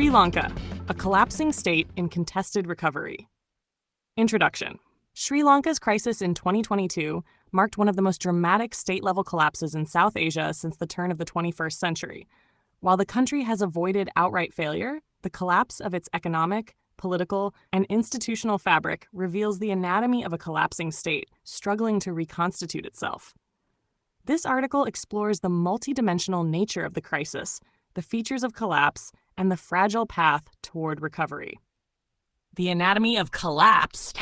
Sri Lanka, a collapsing state in contested recovery. Introduction. Sri Lanka's crisis in 2022 marked one of the most dramatic state-level collapses in South Asia since the turn of the 21st century. While the country has avoided outright failure, the collapse of its economic, political, and institutional fabric reveals the anatomy of a collapsing state struggling to reconstitute itself. This article explores the multidimensional nature of the crisis, the features of collapse, and the fragile path toward recovery. The anatomy of collapse.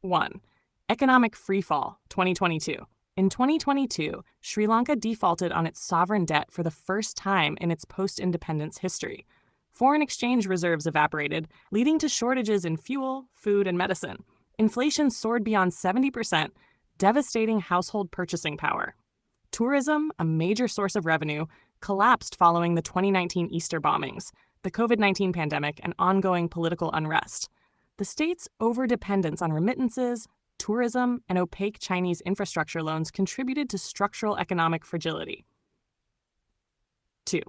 1. Economic freefall, 2022. In 2022, Sri Lanka defaulted on its sovereign debt for the first time in its post-independence history. Foreign exchange reserves evaporated, leading to shortages in fuel, food, and medicine. Inflation soared beyond 70%, devastating household purchasing power. Tourism, a major source of revenue, collapsed following the 2019 Easter bombings, the COVID-19 pandemic, and ongoing political unrest. The state's overdependence on remittances, tourism, and opaque Chinese infrastructure loans contributed to structural economic fragility. 2.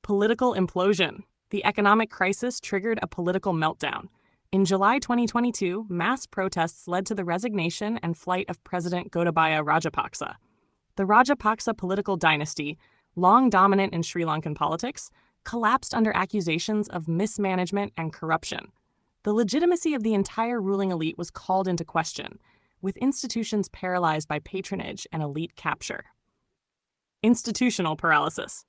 Political implosion. The economic crisis triggered a political meltdown. In July 2022, mass protests led to the resignation and flight of President Gotabaya Rajapaksa. The Rajapaksa political dynasty, long dominant in Sri Lankan politics, collapsed under accusations of mismanagement and corruption. The legitimacy of the entire ruling elite was called into question, with institutions paralyzed by patronage and elite capture. Institutional paralysis.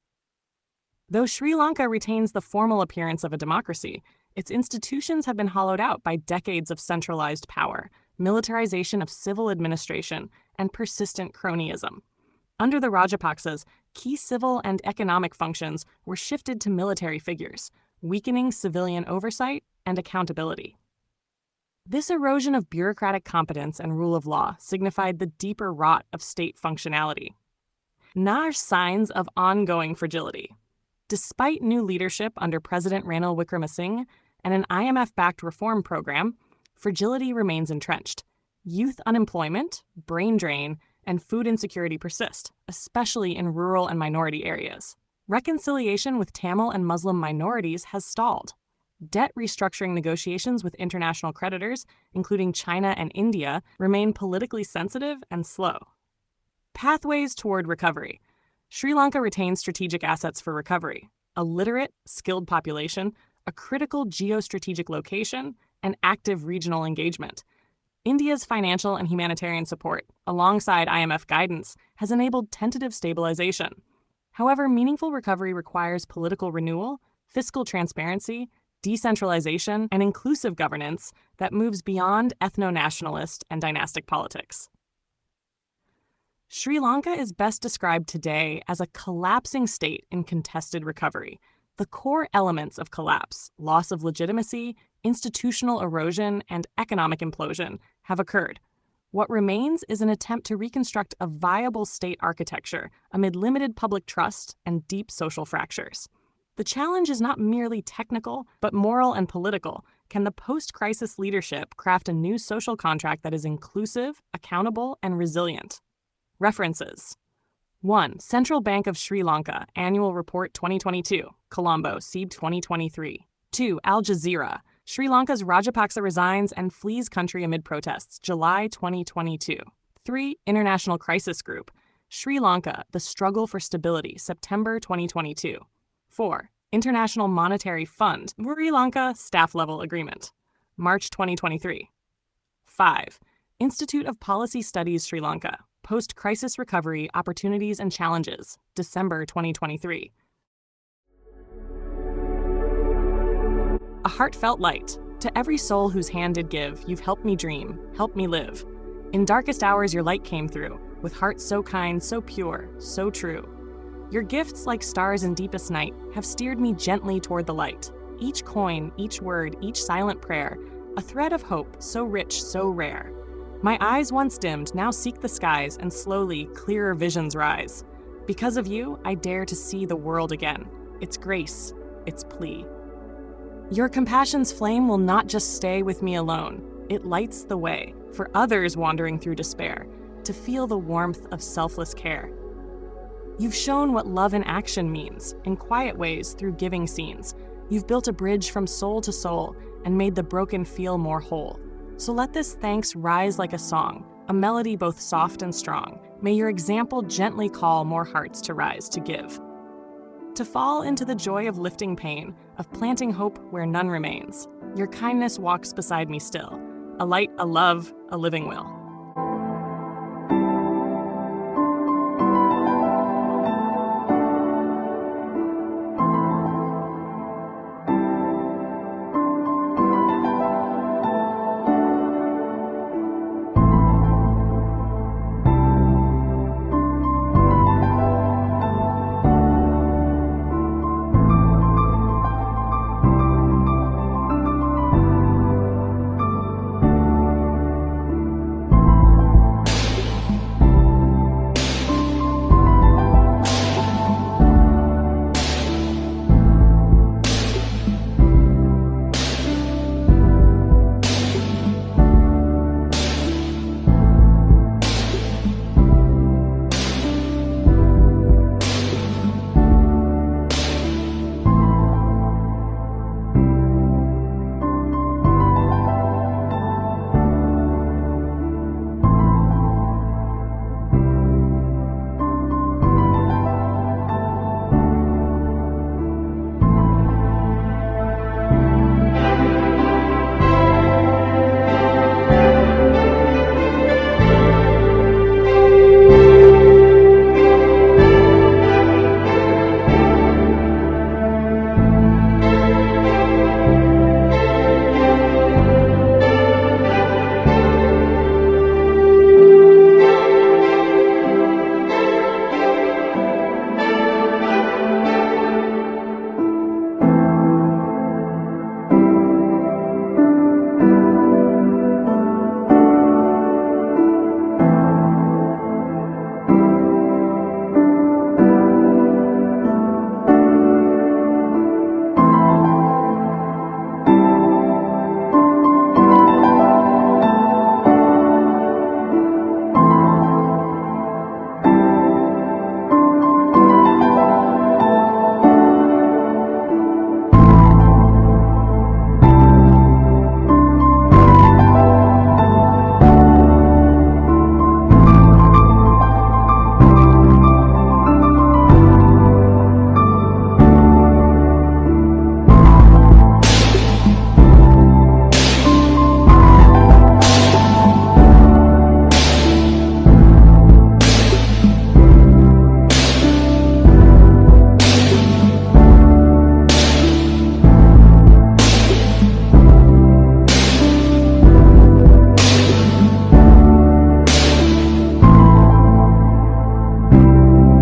Though Sri Lanka retains the formal appearance of a democracy, its institutions have been hollowed out by decades of centralized power, militarization of civil administration, and persistent cronyism. Under the Rajapaksas, key civil and economic functions were shifted to military figures, weakening civilian oversight and accountability. This erosion of bureaucratic competence and rule of law signified the deeper rot of state functionality. There signs of ongoing fragility. Despite new leadership under President Ranil Wickremesinghe and an IMF-backed reform program, fragility remains entrenched. Youth unemployment, brain drain, and food insecurity persist, especially in rural and minority areas. Reconciliation with Tamil and Muslim minorities has stalled. Debt restructuring negotiations with international creditors, including China and India, remain politically sensitive and slow. Pathways toward recovery. Sri Lanka retains strategic assets for recovery: a literate, skilled population, a critical geostrategic location, and active regional engagement. India's financial and humanitarian support, alongside IMF guidance, has enabled tentative stabilization. However, meaningful recovery requires political renewal, fiscal transparency, decentralization, and inclusive governance that moves beyond ethno-nationalist and dynastic politics. Sri Lanka is best described today as a collapsing state in contested recovery. The core elements of collapse, loss of legitimacy, institutional erosion, and economic implosion, have occurred. What remains is an attempt to reconstruct a viable state architecture amid limited public trust and deep social fractures. The challenge is not merely technical, but moral and political. Can the post-crisis leadership craft a new social contract that is inclusive, accountable, and resilient? References. 1. Central Bank of Sri Lanka, Annual Report 2022, Colombo, SEEB 2023. 2. Al Jazeera, Sri Lanka's Rajapaksa resigns and flees country amid protests, July 2022. 3. International Crisis Group, Sri Lanka, The Struggle for Stability, September 2022. 4. International Monetary Fund, Sri Lanka Staff-Level Agreement, March 2023. 5. Institute of Policy Studies Sri Lanka, Post-Crisis Recovery, Opportunities and Challenges, December 2023. A heartfelt light. To every soul whose hand did give, you've helped me dream, helped me live. In darkest hours your light came through, with hearts so kind, so pure, so true. Your gifts, like stars in deepest night, have steered me gently toward the light. Each coin, each word, each silent prayer, a thread of hope so rich, so rare. My eyes once dimmed now seek the skies, and slowly clearer visions rise. Because of you, I dare to see the world again, its grace, its plea. Your compassion's flame will not just stay with me alone. It lights the way for others wandering through despair to feel the warmth of selfless care. You've shown what love in action means, in quiet ways through giving scenes. You've built a bridge from soul to soul and made the broken feel more whole. So let this thanks rise like a song, a melody both soft and strong. May your example gently call more hearts to rise, to give. To fall into the joy of lifting pain, of planting hope where none remains. Your kindness walks beside me still, a light, a love, a living will.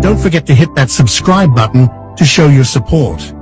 Don't forget to hit that subscribe button to show your support.